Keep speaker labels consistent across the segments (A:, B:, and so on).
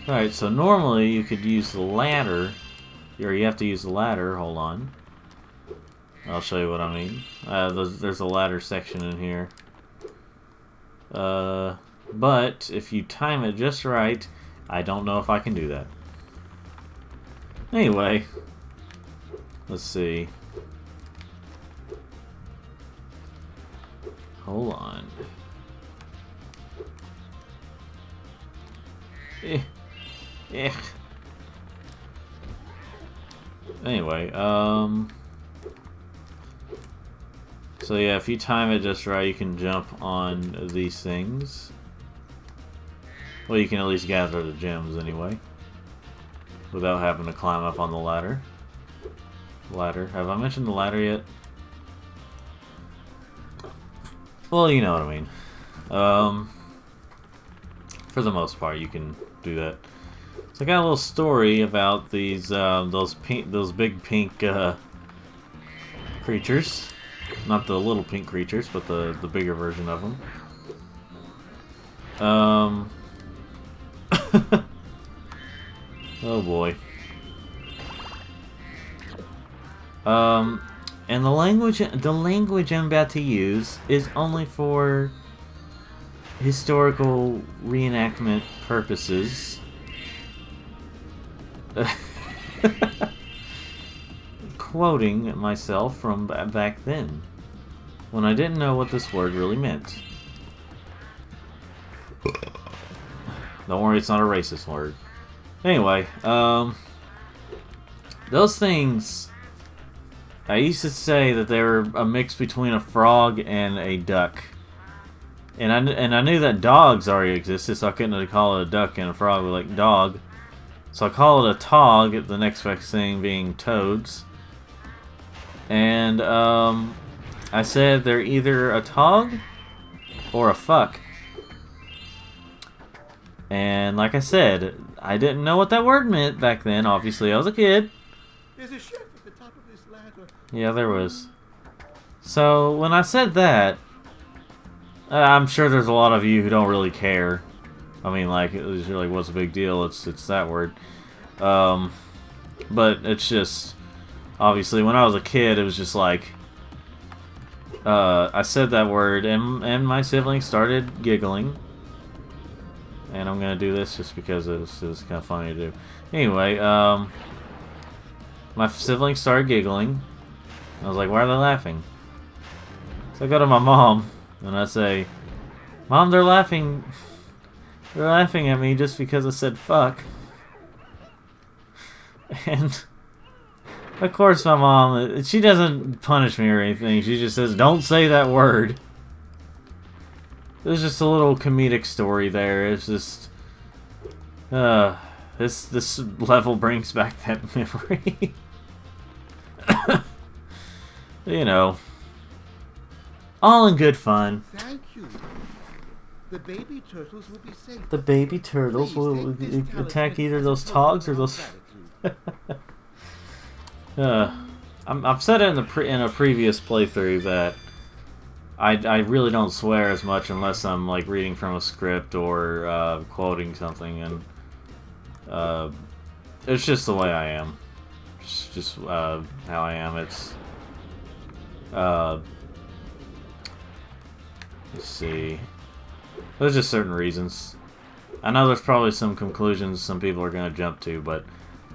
A: Alright, so normally you could use the ladder. Or you have to use the ladder. Hold on. I'll show you what I mean. There's a ladder section in here. But if you time it just right, I don't know if I can do that. Anyway, let's see. Hold on. Anyway, so yeah, if you time it just right, you can jump on these things. Well, you can at least gather the gems anyway, without having to climb up on the ladder. Have I mentioned the ladder yet? Well, you know what I mean. For the most part, you can do that. So I got a little story about these those big pink creatures, not the little pink creatures, but the bigger version of them. Oh boy. And the language I'm about to use is only for historical reenactment purposes. Quoting myself from back then, when I didn't know what this word really meant. Don't worry, it's not a racist word. Anyway, those things, I used to say that they were a mix between a frog and a duck. And I knew that dogs already existed, so I couldn't call it a duck and a frog were like dog. So I call it a tog, the next best thing being toads. And I said they're either a tog or a fuck. And like I said, I didn't know what that word meant back then. Obviously, I was a kid.
B: There's a chef at the top of this ladder.
A: Yeah, there was. So when I said that, I'm sure there's a lot of you who don't really care. I mean, like, it was really what's a big deal? It's that word. But it's just, obviously, when I was a kid, it was just like, I said that word, and my siblings started giggling. And I'm gonna do this just because it's kind of funny to do. Anyway, my siblings started giggling. I was like, why are they laughing? So I go to my mom, and I say, Mom, they're laughing. They're laughing at me just because I said fuck. And of course my mom, she doesn't punish me or anything. She just says, don't say that word. There's just a little comedic story there. It's just, this level brings back that memory. You know, all in good fun.
B: Thank you. The baby turtles will be safe.
A: The baby turtles will attack either those togs or those. I've said it in a previous playthrough that I really don't swear as much unless I'm like reading from a script or quoting something, and it's just the way I am. It's just how I am. It's let's see. There's just certain reasons. I know there's probably some conclusions some people are going to jump to, but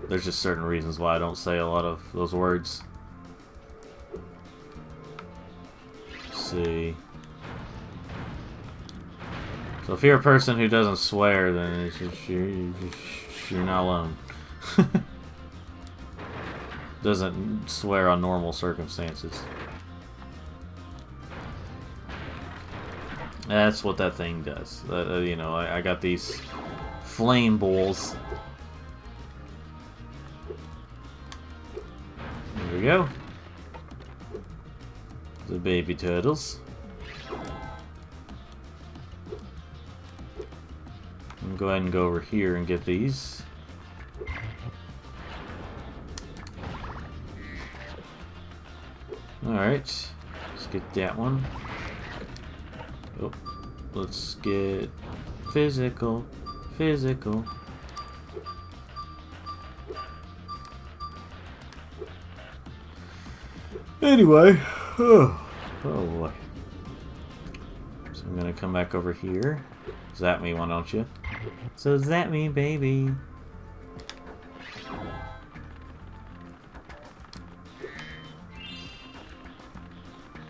A: there's just certain reasons why I don't say a lot of those words. Let's see. So if you're a person who doesn't swear, then it's just, you're not alone. Doesn't swear on normal circumstances. That's what that thing does. You know, I got these flame balls. There we go. The baby turtles. I'm going to go ahead and go over here and get these. Alright. Let's get that one. Oh, let's get physical. Physical. Anyway, oh boy. So I'm gonna come back over here. Zap me, why don't you? So zap me, baby.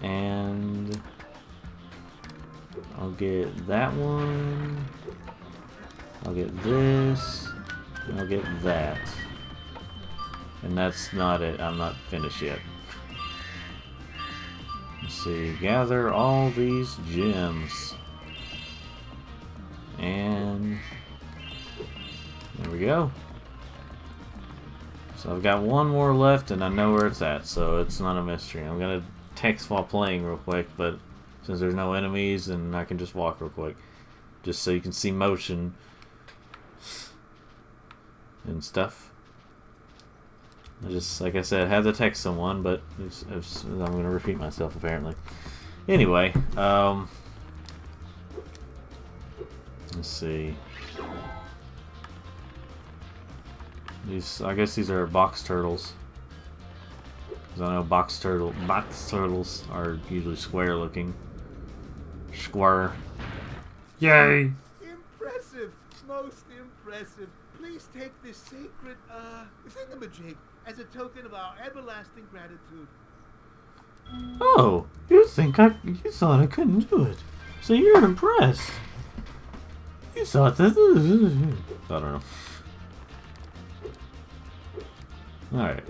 A: And I'll get that one. I'll get this. And I'll get that. And that's not it. I'm not finished yet. Let's see. Gather all these gems. And there we go. So I've got one more left and I know where it's at, so it's not a mystery. I'm gonna text while playing real quick, but since there's no enemies and I can just walk real quick. Just so you can see motion and stuff. I just, like I said, had to text someone, but I'm going to repeat myself apparently. Anyway, let's see. I guess these are box turtles. Because I know box turtles are usually square looking. Square. Yay!
B: Impressive, most impressive. Please take this sacred, thingamajig as a token of our everlasting gratitude.
A: Oh, you thought I couldn't do it. So you're impressed. You thought that... I don't know. Alright.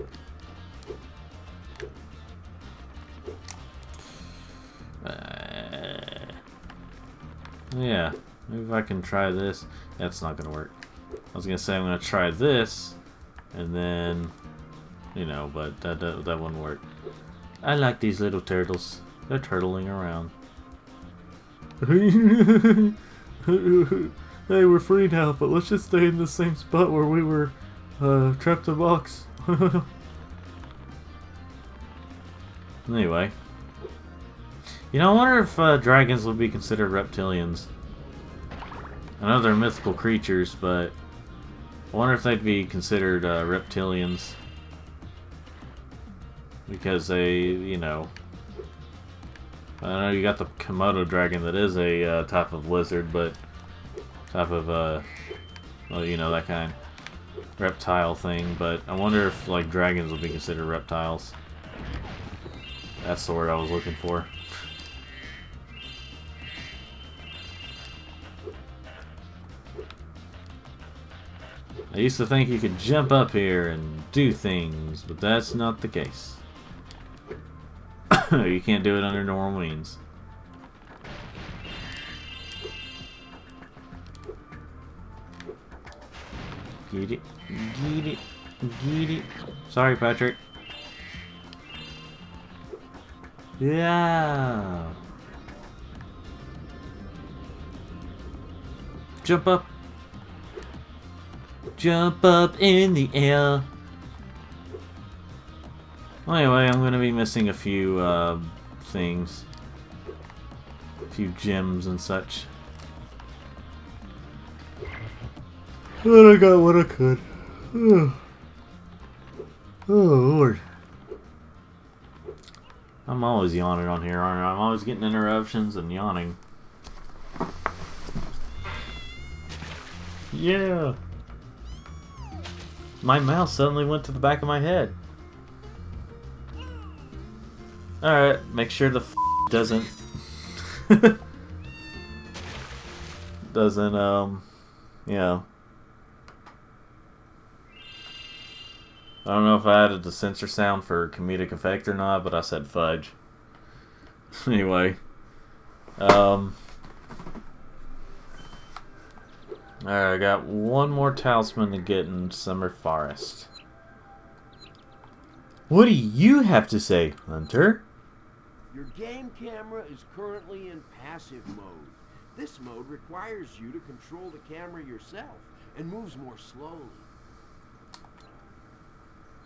A: Yeah, maybe if I can try this. That's not gonna work. I was gonna say I'm gonna try this, and then, you know, but that wouldn't work. I like these little turtles. They're turtling around. Hey, we're free now, but let's just stay in the same spot where we were trapped in a box. Anyway. You know, I wonder if dragons would be considered reptilians. I know they're mythical creatures, but I wonder if they'd be considered reptilians. Because they, you know... I know you got the Komodo dragon that is a type of lizard, but... Type of, well, you know, that kind of reptile thing. But I wonder if, like, dragons would be considered reptiles. That's the word I was looking for. I used to think you could jump up here and do things, but that's not the case. You can't do it under normal means. Get it, get it, get it. Sorry, Patrick. Yeah. Jump up. Jump up in the air. Well, anyway, I'm going to be missing a few things. A few gems and such. But I got what I could. Oh, Lord. I'm always yawning on here, aren't I? I'm always getting interruptions and yawning. Yeah. My mouse suddenly went to the back of my head. Alright, make sure the doesn't... yeah. I don't know if I added the censor sound for comedic effect or not, but I said fudge. Anyway. Alright, I got one more talisman to get in Summer Forest. What do you have to say, Hunter?
C: Your game camera is currently in passive mode. This mode requires you to control the camera yourself and moves more slowly.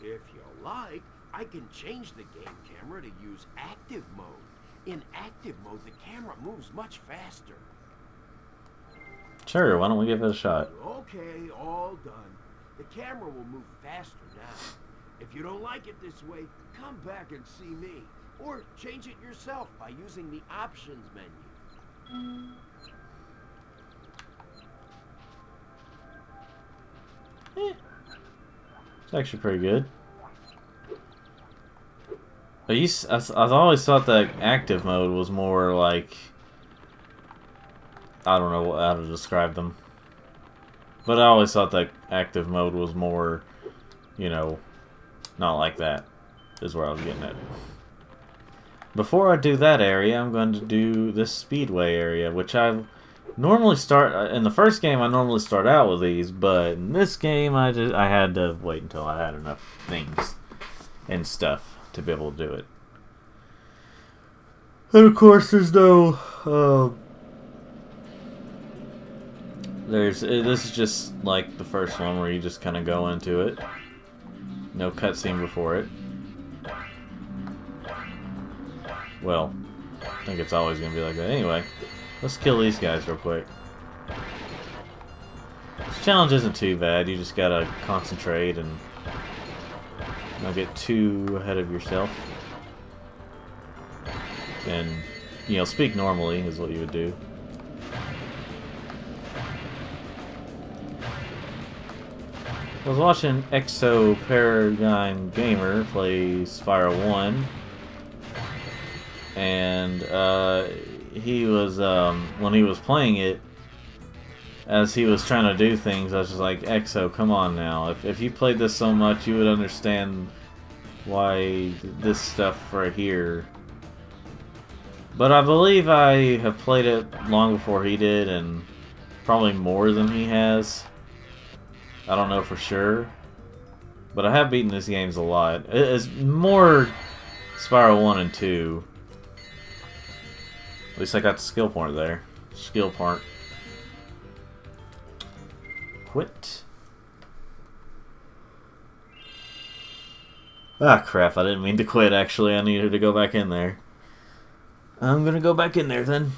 C: If you like, I can change the game camera to use active mode. In active mode, the camera moves much faster.
A: Sure, why don't we give it a shot?
C: Okay, all done. The camera will move faster now. If you don't like it this way, come back and see me. Or change it yourself by using the options menu.
A: It's actually pretty good. I've always thought that active mode was more like... I don't know how to describe them. But I always thought that active mode was more, you know, not like that, is where I was getting at. Before I do that area, I'm going to do this speedway area, which I normally start... In the first game, I normally start out with these, but in this game, I had to wait until I had enough things and stuff to be able to do it. And of course, there's no... this is just like the first one where you just kind of go into it. No cutscene before it. Well, I think it's always going to be like that. Anyway, let's kill these guys real quick. This challenge isn't too bad. You just gotta concentrate and not get too ahead of yourself. And, you know, speak normally is what you would do. I was watching Exo Paragon Gamer play Spyro 1, and he was, when he was playing it, as he was trying to do things, I was just like, Exo, come on now. If you played this so much, you would understand why this stuff right here. But I believe I have played it long before he did, and probably more than he has. I don't know for sure, but I have beaten these games a lot. It's more Spyro 1 and 2. At least I got the skill point there. Skill part. Quit. Ah, crap, I didn't mean to quit, actually. I needed to go back in there. I'm gonna go back in there, then.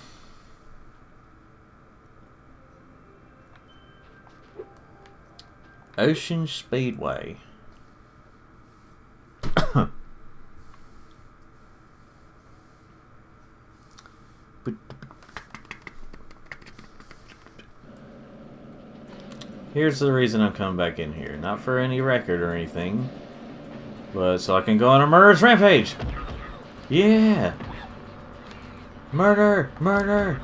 A: Ocean Speedway. Here's the reason I'm coming back in here. Not for any record or anything, but so I can go on a murderous rampage. Yeah! Murder! Murder!